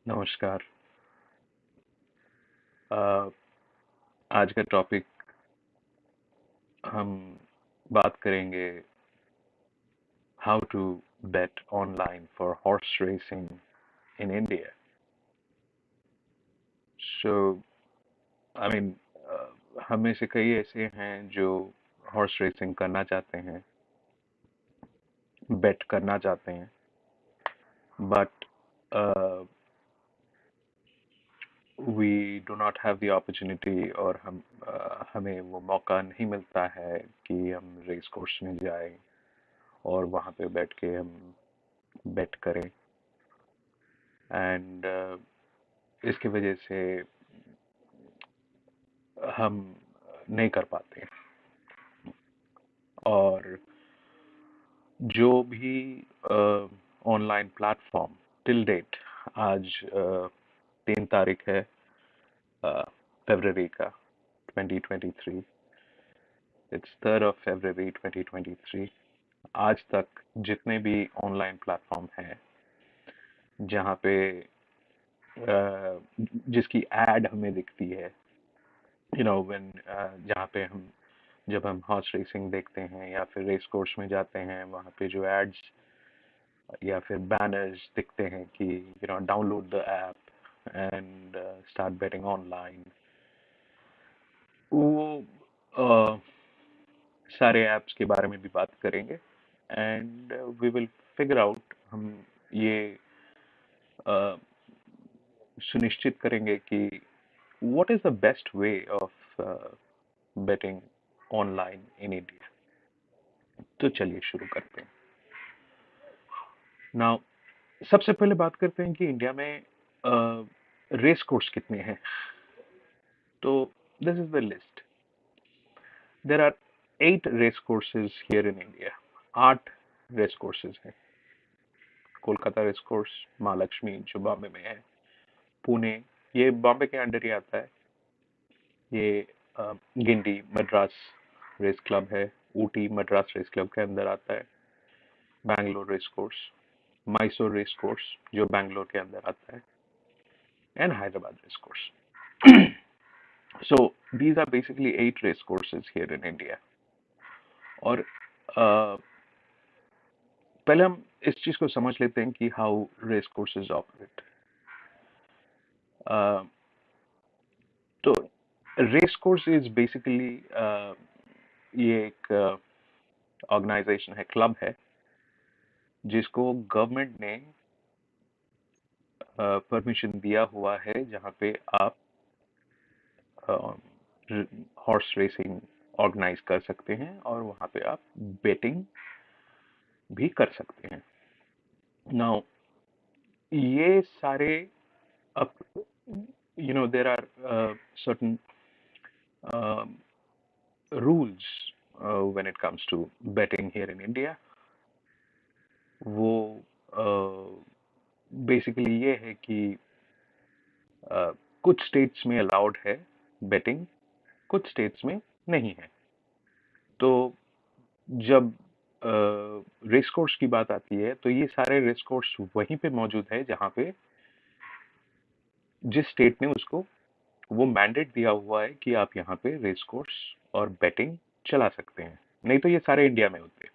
नमस्कार। अ, आज का टॉपिक हम बात करेंगे how to bet online for horse racing in India. So I mean हम में से कई ऐसे हैं जो हॉर्स रेसिंग करना चाहते हैं, बेट करना चाहते हैं, but we do not have the opportunity और हमें वो मौका नहीं मिलता है कि हम रेस कोर्स में जाएं और वहाँ पे बैठ के हम बेट करें। एंड इसकी वजह से हम नहीं कर पाते हैं। और जो भी ऑनलाइन प्लेटफॉर्म टिल डेट, आज 3 तारीख है फरवरी का 2023, इट्स 3rd of February 2023। आज तक जितने भी ऑनलाइन प्लेटफॉर्म हैं जहाँ पे जिसकी एड हमें दिखती है, व्हेन जहाँ पे हम जब हम हॉर्स रेसिंग देखते हैं या फिर रेस कोर्स में जाते हैं, वहाँ पे जो एड्स या फिर बैनर्स दिखते हैं कि download the app and start betting online, वो uh, सारे ऐप्स के बारे में भी बात करेंगे। And we will figure out, हम ये uh, सुनिश्चित करेंगे कि what is the best way of betting online in India. तो चलिए शुरू करते हैं। नाउ सबसे पहले बात करते हैं कि इंडिया में रेस कोर्स कितने हैं। तो this is the list. There are 8 race courses here in India. 8 race courses हैं। कोलकाता रेस कोर्स, महालक्ष्मी जो बॉम्बे में है, पुणे, ये बॉम्बे के अंडर ही आता है। ये गिंडी मद्रास रेस क्लब है, ऊटी मद्रास रेस क्लब के अंदर आता है। Bangalore race course, Mysore race course जो बैंगलोर के अंदर आता है, and Hyderabad race course. So these are basically 8 race courses here in India. और पहले हम इस चीज को समझ लेते हैं कि हाउ रेस कोर्सेज ऑपरेट। तो रेस कोर्स इज बेसिकली, ये एक ऑर्गेनाइजेशन है, क्लब है, जिसको गवर्नमेंट ने परमिशन दिया हुआ है, जहाँ पे आप हॉर्स रेसिंग ऑर्गेनाइज कर सकते हैं और वहाँ पे आप बेटिंग भी कर सकते हैं। नाउ ये सारे, अब there are certain rules when it comes to betting here in India। वो बेसिकली ये है कि कुछ स्टेट्स में अलाउड है बेटिंग, कुछ स्टेट्स में नहीं है। तो जब रेस कोर्स की बात आती है, तो ये सारे रेस कोर्स वहीं पे मौजूद है जहाँ पे जिस स्टेट ने उसको वो मैंडेट दिया हुआ है कि आप यहाँ पे रेस कोर्स और बेटिंग चला सकते हैं। नहीं तो ये सारे इंडिया में होते हैं।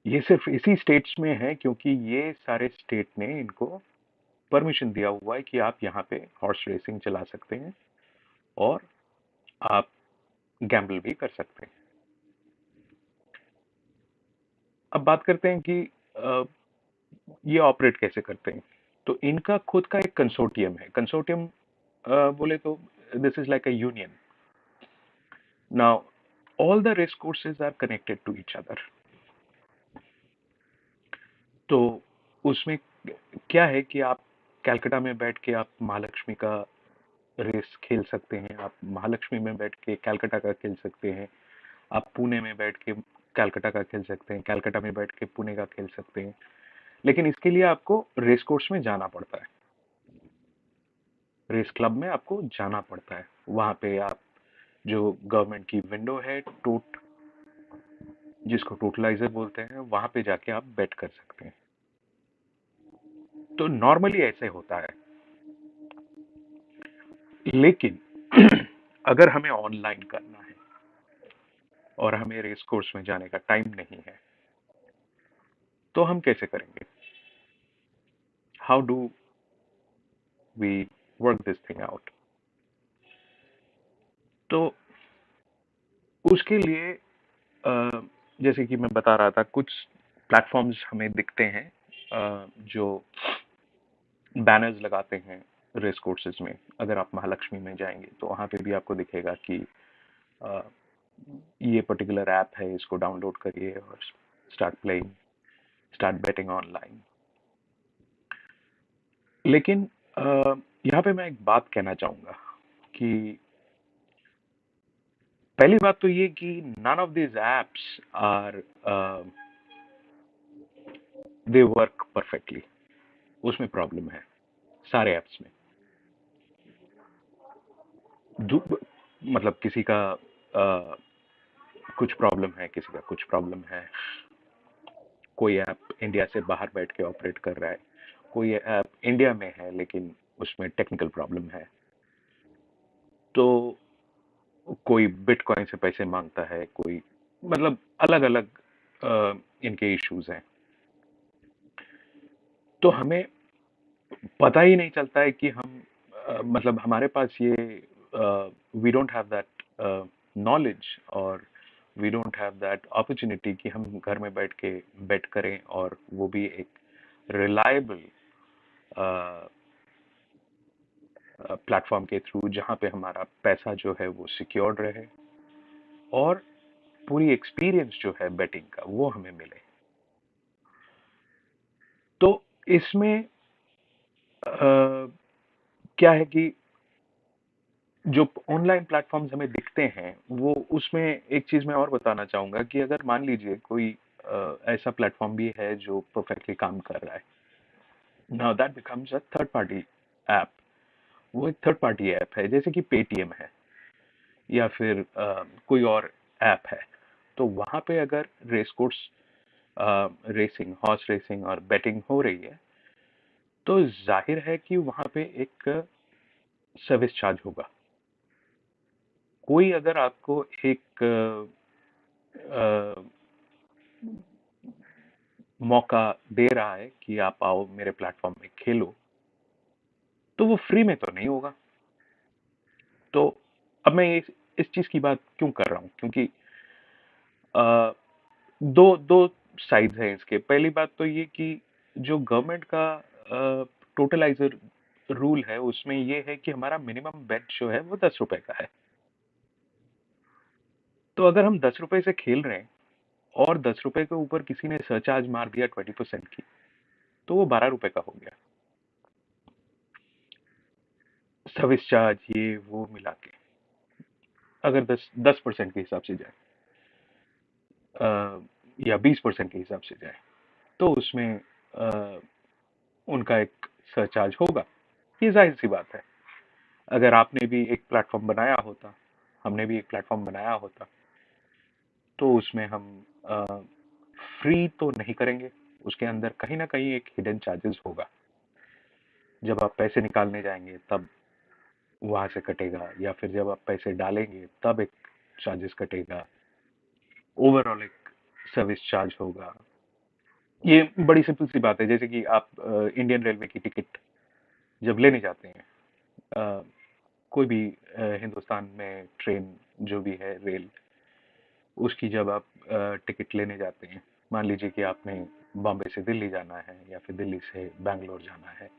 ये सिर्फ इसी स्टेट्स में है क्योंकि ये सारे स्टेट ने इनको परमिशन दिया हुआ है कि आप यहाँ पे हॉर्स रेसिंग चला सकते हैं और आप गैम्बल भी कर सकते हैं। अब बात करते हैं कि ये ऑपरेट कैसे करते हैं। तो इनका खुद का एक कंसोर्टियम है। कंसोर्टियम बोले तो this is like a union. Now all the race courses are connected to each other. तो उसमें क्या है कि आप कलकत्ता में बैठ के आप महालक्ष्मी का रेस खेल सकते हैं, आप महालक्ष्मी में बैठ के कलकत्ता का खेल सकते हैं, आप पुणे में बैठ के कलकत्ता का खेल सकते हैं, कलकत्ता में बैठ के पुणे का खेल सकते हैं। लेकिन इसके लिए आपको रेस कोर्स में जाना पड़ता है, रेस क्लब में आपको जाना पड़ता है। वहां पे आप जो गवर्नमेंट की विंडो है, जिसको टोटलाइजर बोलते हैं, वहां पे जाके आप बेट कर सकते हैं। तो नॉर्मली ऐसे होता है, लेकिन अगर हमें ऑनलाइन करना है और हमें रेस कोर्स में जाने का टाइम नहीं है, तो हम कैसे करेंगे? How do we work this thing out? तो उसके लिए जैसे कि मैं बता रहा था, कुछ प्लेटफॉर्म्स हमें दिखते हैं जो बैनर्स लगाते हैं रेस कोर्सेज में। अगर आप महालक्ष्मी में जाएंगे तो वहां पे भी आपको दिखेगा कि अ, ये पर्टिकुलर ऐप है, इसको डाउनलोड करिए और start playing, start betting online. लेकिन यहाँ पे मैं एक बात कहना चाहूंगा कि पहली बात तो ये कि none of these apps are they work perfectly. उसमें प्रॉब्लम है सारे एप्स में। मतलब किसी का कुछ प्रॉब्लम है, किसी का कुछ प्रॉब्लम है। कोई ऐप इंडिया से बाहर बैठ के ऑपरेट कर रहा है, कोई ऐप इंडिया में है लेकिन उसमें टेक्निकल प्रॉब्लम है। तो कोई बिटकॉइन से पैसे मांगता है, कोई मतलब अलग अलग इनके इश्यूज हैं। तो हमें पता ही नहीं चलता है कि हम मतलब हमारे पास ये we don't have that knowledge, और we don't have that opportunity कि हम घर में बैठ के बेट करें, और वो भी एक रिलायबल प्लेटफॉर्म के थ्रू, जहाँ पे हमारा पैसा जो है वो सिक्योर्ड रहे और पूरी एक्सपीरियंस जो है बेटिंग का वो हमें मिले। तो इसमें क्या है कि जो ऑनलाइन प्लेटफॉर्म्स हमें दिखते हैं, वो उसमें एक चीज मैं और बताना चाहूंगा कि अगर मान लीजिए कोई ऐसा प्लेटफॉर्म भी है जो परफेक्टली काम कर रहा है, now that becomes a third party app. वो एक थर्ड पार्टी ऐप है, जैसे कि पेटीएम है या फिर कोई और ऐप है। तो वहां पे अगर race course racing, horse racing और बेटिंग हो रही है, तो जाहिर है कि वहां पे एक सर्विस चार्ज होगा। कोई अगर आपको एक अ, मौका दे रहा है कि आप आओ मेरे प्लेटफॉर्म में खेलो, तो वो फ्री में तो नहीं होगा। तो अब मैं इस चीज की बात क्यों कर रहा हूँ, क्योंकि अ, दो दो साइड्स हैं इसके। पहली बात तो ये कि जो गवर्नमेंट का टोटलाइजर रूल है, उसमें ये है कि हमारा मिनिमम बेट जो है वो 10 रुपए का है। तो अगर हम 10 रुपए से खेल रहे हैं और 10 रुपए के ऊपर किसी ने सरचार्ज मार दिया 20% की, तो वो 12 रुपए का हो गया। सर्विस चार्ज ये वो मिला के, अगर 10% के हिसाब से जाए या 20% के हिसाब से जाए, तो उसमें अ, उनका एक सरचार्ज होगा। ये जाहिर सी बात है। अगर आपने भी एक प्लेटफॉर्म बनाया होता, हमने भी एक प्लेटफॉर्म बनाया होता, तो उसमें हम फ्री तो नहीं करेंगे। उसके अंदर कहीं ना कहीं एक हिडन चार्जेस होगा। जब आप पैसे निकालने जाएंगे तब वहां से कटेगा, या फिर जब आप पैसे डालेंगे तब एक चार्जेस कटेगा। ओवरऑल एक सर्विस चार्ज होगा। ये बड़ी सिंपल सी बात है। जैसे कि आप इंडियन रेलवे की टिकट जब लेने जाते हैं, अ, कोई भी हिंदुस्तान में ट्रेन जो भी है, रेल, उसकी जब आप टिकट लेने जाते हैं, मान लीजिए कि आपने बॉम्बे से दिल्ली जाना है या फिर दिल्ली से बैंगलोर जाना है,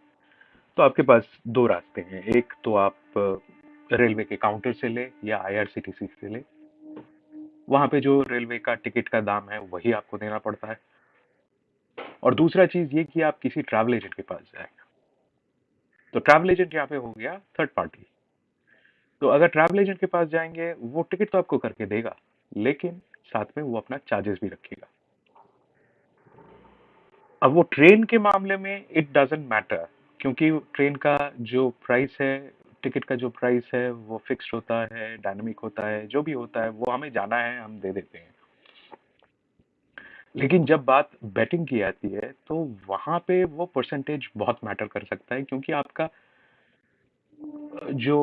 तो आपके पास दो रास्ते हैं। एक तो आप रेलवे के काउंटर से ले या आईआरसीटीसी से ले। वहां पे जो रेलवे का टिकट का दाम है वही आपको देना पड़ता है। और दूसरा चीज ये कि आप किसी ट्रैवल एजेंट के पास जाए। तो ट्रैवल एजेंट यहाँ पे हो गया थर्ड पार्टी। तो अगर ट्रैवल एजेंट के पास जाएंगे, वो टिकट तो आपको करके देगा, लेकिन साथ में वो अपना चार्जेस भी रखेगा। अब वो ट्रेन के मामले में इट डजंट मैटर, क्योंकि ट्रेन का जो प्राइस है, टिकट का जो प्राइस है वो फिक्स्ड होता है, डायनामिक होता है, जो भी होता है वो हमें जाना है हम दे देते हैं। लेकिन जब बात बेटिंग की आती है तो वहां पे वो परसेंटेज बहुत मैटर कर सकता है, क्योंकि आपका जो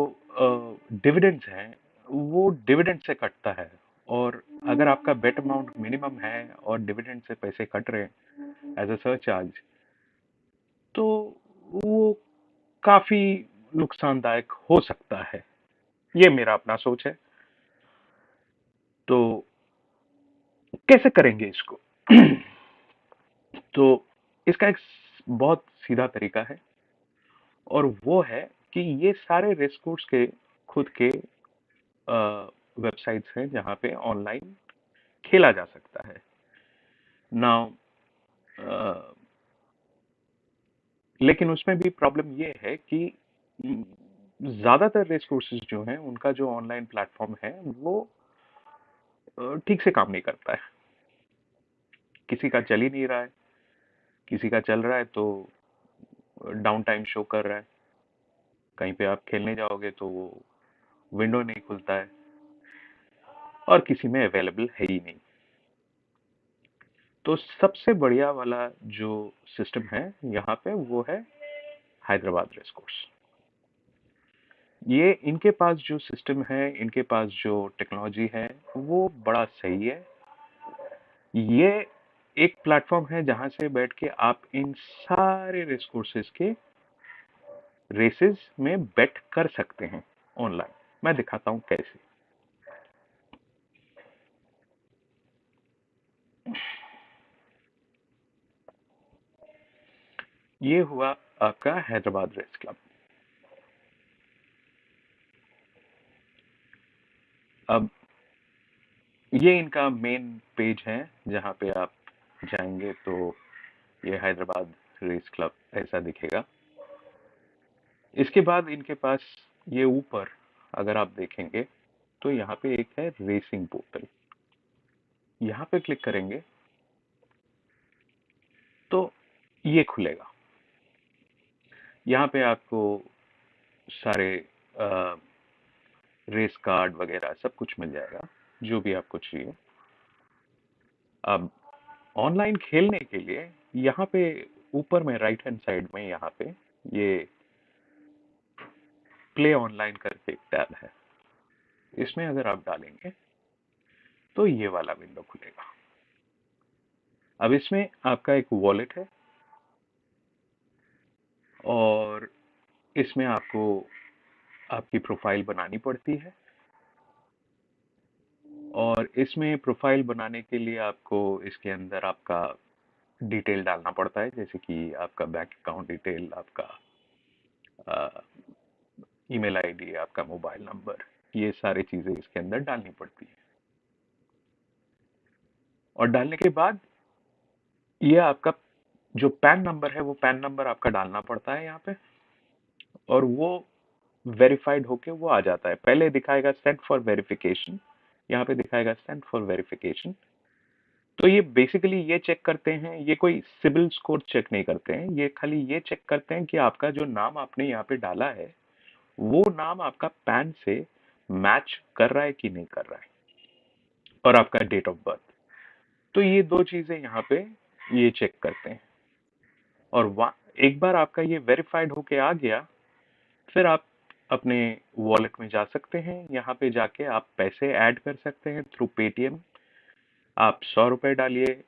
डिविडेंड्स हैं वो डिविडेंड से कटता है। और अगर आपका बेट अमाउंट मिनिमम है और डिविडेंड से पैसे कट रहे हैं एज अ सरचार्ज, तो वो काफी नुकसानदायक हो सकता है। ये मेरा अपना सोच है। तो कैसे करेंगे इसको? तो इसका एक बहुत सीधा तरीका है, और वो है कि ये सारे रेस कोर्स के खुद के वेबसाइट्स हैं जहाँ पे ऑनलाइन खेला जा सकता है। नाउ लेकिन उसमें भी प्रॉब्लम ये है कि उम, ज़्यादातर रेस कोर्सेज़ जो हैं, उनका जो ऑनलाइन प्लेटफ़ॉर्म है, वो ठीक से काम नहीं करता है। किसी का चल ही नहीं रहा है, किसी का चल रहा है तो डाउन टाइम शो कर रहा है। कहीं पे आप खेलने जाओगे तो वो विंडो नहीं खुलता है, और किसी में अवेलेबल है ही नहीं। तो सबसे बढ़िया वाला जो सिस्टम है यहाँ पे, वो है हैदराबाद रेस कोर्स। ये इनके पास जो सिस्टम है, इनके पास जो टेक्नोलॉजी है, वो बड़ा सही है। ये एक प्लेटफॉर्म है जहां से बैठ के आप इन सारे रेस कोर्सेज के रेसेस में बेट कर सकते हैं ऑनलाइन। मैं दिखाता हूं कैसे। ये हुआ आपका हैदराबाद रेस क्लब। अब ये इनका मेन पेज है, जहां पे आप जाएंगे तो ये हैदराबाद रेस क्लब ऐसा दिखेगा। इसके बाद इनके पास ये ऊपर अगर आप देखेंगे तो यहाँ पे एक है रेसिंग पोर्टल। यहाँ पे क्लिक करेंगे तो ये खुलेगा। यहाँ पे आपको सारे रेस कार्ड वगैरह सब कुछ मिल जाएगा, जो भी आपको चाहिए। अब ऑनलाइन खेलने के लिए यहाँ पे ऊपर में राइट हैंड साइड में यहाँ पे ये प्ले ऑनलाइन करके एक टैब है। इसमें अगर आप डालेंगे तो ये वाला विंडो खुलेगा। अब इसमें आपका एक वॉलेट है, और इसमें आपको आपकी प्रोफाइल बनानी पड़ती है। और इसमें प्रोफाइल बनाने के लिए आपको इसके अंदर आपका डिटेल डालना पड़ता है, जैसे कि आपका बैंक अकाउंट डिटेल, आपका ईमेल आईडी, आपका मोबाइल नंबर, ये सारी चीजें इसके अंदर डालनी पड़ती है। और डालने के बाद ये आपका जो पैन नंबर है, वो पैन नंबर आपका डालना पड़ता है यहाँ पे, और वो वेरीफाइड होके वो आ जाता है। पहले दिखाएगा सेंड फॉर वेरिफिकेशन, यहाँ पे दिखाएगा सेंड फॉर वेरिफिकेशन। तो ये बेसिकली ये चेक करते हैं, ये कोई सिबिल स्कोर चेक नहीं करते हैं, ये खाली ये चेक करते हैं कि आपका जो नाम आपने यहाँ पे डाला है, वो नाम आपका पैन से मैच कर रहा है कि नहीं कर रहा है, और आपका डेट ऑफ बर्थ। तो ये दो चीजें यहाँ पे ये चेक करते हैं। और एक बार आपका ये वेरीफाइड होके आ गया, फिर आप अपने वॉलेट में जा सकते हैं। यहाँ पे जाके आप पैसे ऐड कर सकते हैं थ्रू पेटीएम। आप 100 रुपए डालिए,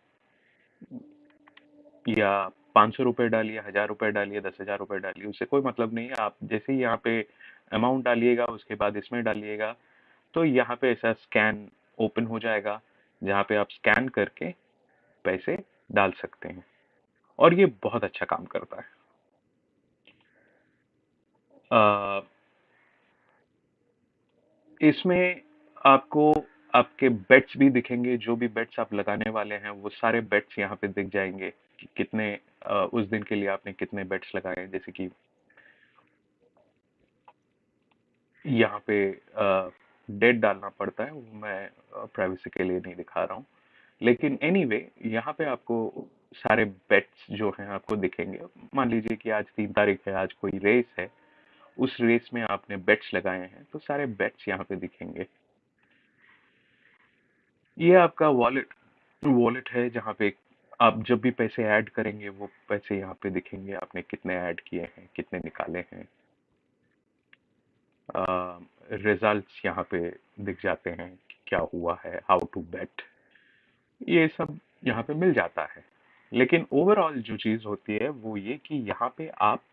या 500 रुपए डालिए, 1000 रुपए डालिए, 10,000 रुपए डालिए, उससे कोई मतलब नहीं है। आप जैसे ही यहाँ पे अमाउंट डालिएगा, उसके बाद इसमें डालिएगा, तो यहाँ पे ऐसा स्कैन ओपन हो जाएगा, जहाँ पे आप स्कैन करके पैसे डाल सकते हैं। और ये बहुत अच्छा काम करता है। अ, इसमें आपको आपके बेट्स भी दिखेंगे। जो भी बेट्स आप लगाने वाले हैं, वो सारे बेट्स यहाँ पे दिख जाएंगे कि कितने उस दिन के लिए आपने कितने बेट्स लगाए हैं। जैसे कि यहाँ पे डेट डालना पड़ता है, वो मैं प्राइवेसी के लिए नहीं दिखा रहा हूँ। लेकिन एनीवे यहाँ पे आपको सारे बेट्स जो हैं आपको दिखेंगे। मान लीजिए कि आज 3 तारीख है, आज कोई रेस है, उस रेस में आपने बेट्स लगाए हैं, तो सारे बेट्स यहाँ पे दिखेंगे। ये आपका वॉलेट वॉलेट है जहाँ पे आप जब भी पैसे ऐड करेंगे वो पैसे यहाँ पे दिखेंगे, आपने कितने ऐड किए हैं, कितने निकाले हैं। रिजल्ट्स यहाँ पे दिख जाते हैं कि क्या हुआ है, हाउ टू बेट, ये सब यहाँ पे मिल जाता है। लेकिन ओवरऑल जो चीज होती है वो ये कि यहाँ पे आप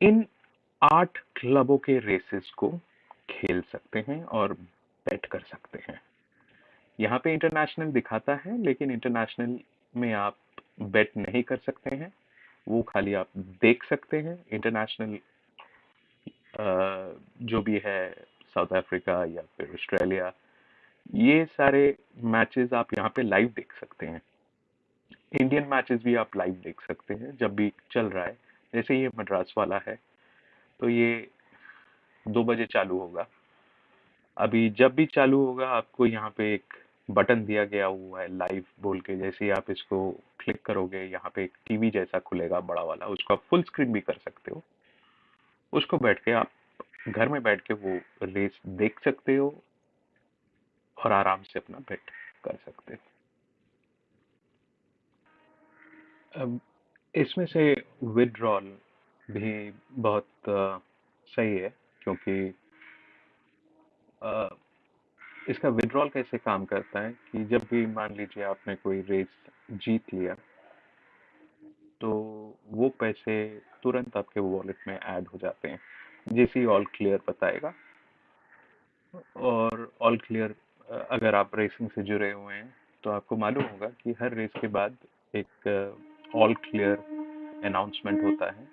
इन 8 क्लबों के रेसेस को खेल सकते हैं और बेट कर सकते हैं। यहाँ पे इंटरनेशनल दिखाता है, लेकिन इंटरनेशनल में आप बेट नहीं कर सकते हैं, वो खाली आप देख सकते हैं। इंटरनेशनल जो भी है, साउथ अफ्रीका या फिर ऑस्ट्रेलिया, ये सारे मैचेस आप यहाँ पे लाइव देख सकते हैं। इंडियन मैचेस भी आप लाइव देख सकते हैं जब भी चल रहा है। जैसे ये मद्रास वाला है तो ये 2 बजे चालू होगा। अभी जब भी चालू होगा आपको यहाँ पे एक बटन दिया गया हुआ है लाइव बोल के। जैसे ही आप इसको क्लिक करोगे यहाँ पे एक टीवी जैसा खुलेगा बड़ा वाला, उसको आप फुल स्क्रीन भी कर सकते हो। उसको बैठ के आप घर में बैठ के वो रेस देख सकते हो और आराम से अपना बेट कर सकते हो। अब इसमें से विड्रॉल भी बहुत सही है, क्योंकि अ, इसका विड्रॉल कैसे काम करता है कि जब भी मान लीजिए आपने कोई रेस जीत लिया, तो वो पैसे तुरंत आपके वॉलेट में ऐड हो जाते हैं जैसे ही ऑल क्लियर बताएगा। और ऑल क्लियर, अगर आप रेसिंग से जुड़े हुए हैं तो आपको मालूम होगा कि हर रेस के बाद एक ऑल क्लियर अनाउंसमेंट होता है,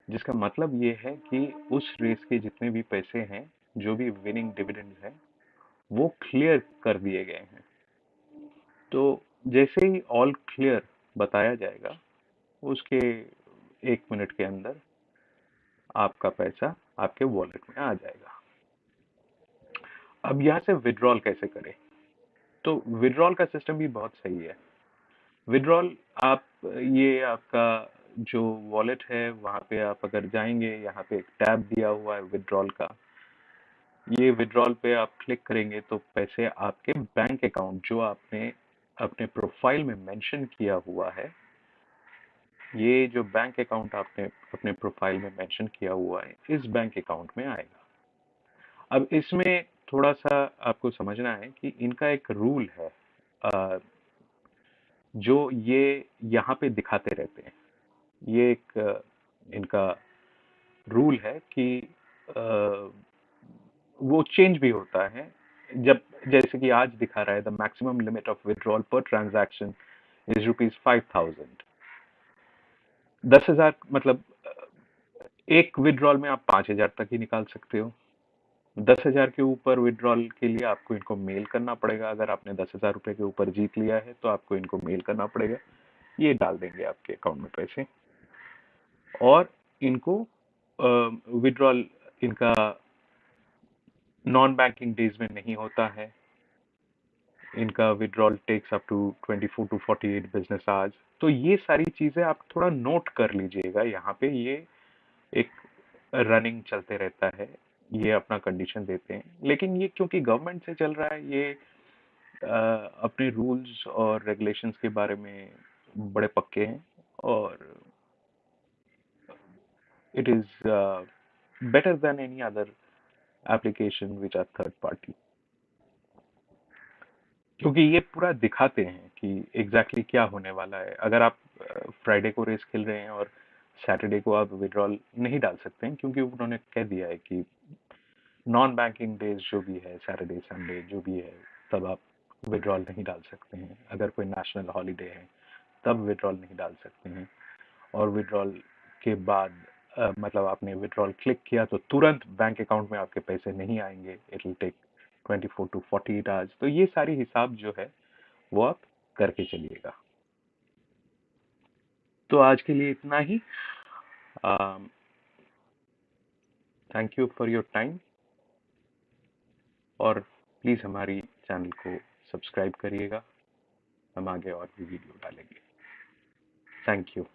जिसका मतलब ये है कि उस रेस के जितने भी पैसे हैं, जो भी विनिंग डिविडेंड है, वो क्लियर कर दिए गए हैं। तो जैसे ही ऑल क्लियर बताया जाएगा, उसके 1 मिनट के अंदर आपका पैसा आपके वॉलेट में आ जाएगा। अब यहाँ से विड्रॉल कैसे करें? तो विड्रॉल का सिस्टम भी बहुत सही है। विड्रॉल आप, ये आपका जो वॉलेट है वहाँ पे आप अगर जाएंगे, यहाँ पे एक टैब दिया हुआ है विड्रॉल का। ये विड्रॉल पे आप क्लिक करेंगे तो पैसे आपके बैंक अकाउंट, जो आपने अपने प्रोफाइल में मेंशन किया हुआ है, ये जो बैंक अकाउंट आपने अपने प्रोफाइल में मेंशन किया हुआ है, इस बैंक अकाउंट में आएगा। अब इसमें थोड़ा सा आपको समझना है कि इनका एक रूल है, अ, जो ये यहाँ पे दिखाते रहते हैं। ये एक इनका रूल है कि अ, वो चेंज भी होता है जब, जैसे कि आज दिखा रहा है the maximum limit of withdrawal पर ट्रांजैक्शन इज ₹5,000। 10,000 मतलब एक विड्रॉल में आप 5,000 तक ही निकाल सकते हो। 10,000 के ऊपर विड्रॉल के लिए आपको इनको मेल करना पड़ेगा। अगर आपने 10,000 रुपए के ऊपर जीत लिया है तो आपको इनको मेल करना पड़ेगा, ये डाल देंगे आपके अकाउंट में पैसे। और इनको विड्रॉल इनका नॉन बैंकिंग डेज में नहीं होता है। इनका withdrawal takes up to 24 to 48 business hours. तो ये सारी चीजें आप थोड़ा नोट कर लीजिएगा। यहाँ पे ये एक रनिंग चलते रहता है, ये अपना कंडीशन देते हैं। लेकिन ये क्योंकि गवर्नमेंट से चल रहा है, ये अपने रूल्स और रेगुलेशंस के बारे में बड़े पक्के हैं। और it is better than any other application which are third party, क्योंकि ये पूरा दिखाते हैं कि एग्जैक्टली exactly क्या होने वाला है। अगर आप फ्राइडे को रेस खेल रहे हैं और सैटरडे को आप विड्रॉल नहीं डाल सकते हैं, क्योंकि उन्होंने कह दिया है कि नॉन बैंकिंग डेज जो भी है, सैटरडे संडे जो भी है, तब आप विड्रॉल नहीं डाल सकते हैं। अगर कोई नेशनल हॉलीडे है तब विड्रॉल नहीं डाल सकते हैं। और विड्रॉल के बाद मतलब आपने विड्रॉल क्लिक किया तो तुरंत बैंक अकाउंट में आपके पैसे नहीं आएंगे, it will take 24 to 48 hours. तो ये सारी हिसाब जो है वो आप करके चलिएगा। तो आज के लिए इतना ही। Thank you for your time, और प्लीज़ हमारी चैनल को सब्सक्राइब करिएगा। हम आगे और भी वीडियो डालेंगे। Thank you.